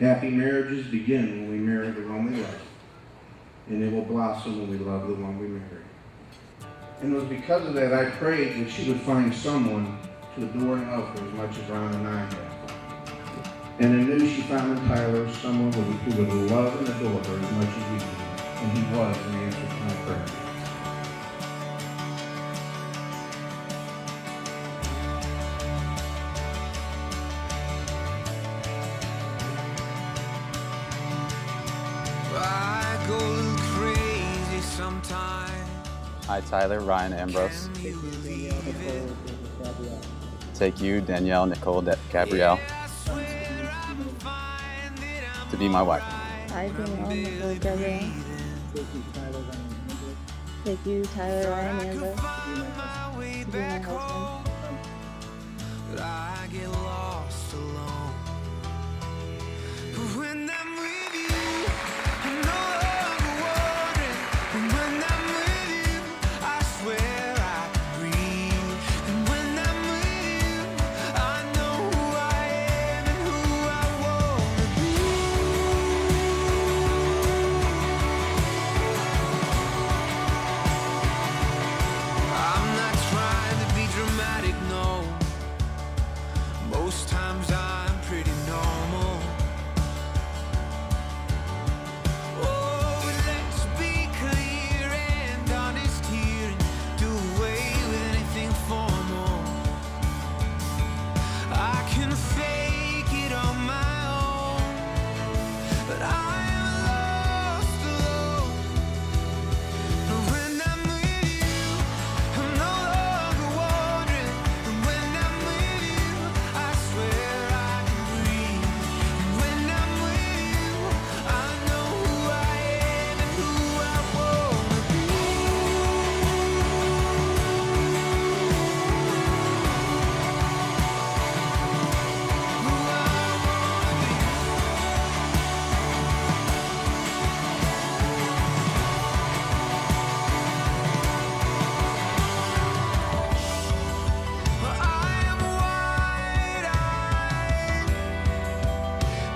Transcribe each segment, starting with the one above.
Happy marriages begin when we marry the one we love, and it will blossom when we love the one we marry. And it was because of that I prayed that she would find someone to adore and love her as much as Ron and I have. And I knew she found in Tyler someone who would love and adore her as much as we do. And he was an answer to my prayer. I go a little crazy sometimes. Hi, Tyler, Ryan Ambrose. Take you, Danielle Nicole Gabrielle, to be my wife. Hi, Danielle Nicole Gabrielle. Take you, Tyler, Ryan Ambrose, to be my husband. But I get lost alone. But when I'm with you, I'm no longer wandering. And when I'm with you, I swear I can breathe. And when I'm with you, I know who I am and who I wanna be. I'm not trying to be dramatic, no. Most times I'm pretty normal. Oh, but let's be clear and honest here and do away with anything formal. I can fake it on my own, but I am lost alone. And when I'm with you, I'm no longer wandering. And when I'm with you, I swear I can breathe. And when I'm with you, I know who I am and who I wanna be. Who I wanna be. Well, I am wide-eyed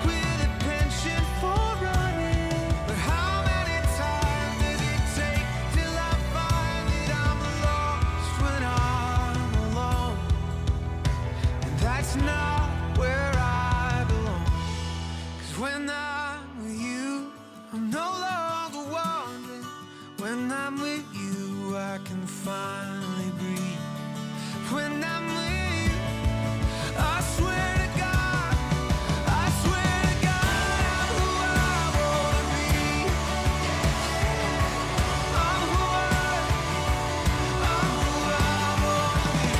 with a penchant for running. But how many times does it take till I find that I'm lost when I'm alone? And that's not where I belong. 'Cause when I'm with you, I'm no longer wandering. When I'm with you, I can finally breathe. When I'm with you, I swear to God, I'm who I wanna be. I'm who I wanna be.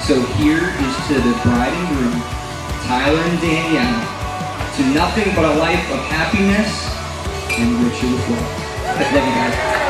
So here is to the bride and groom, Tyler and Danielle, to nothing but a life of happiness and riches. I love you guys.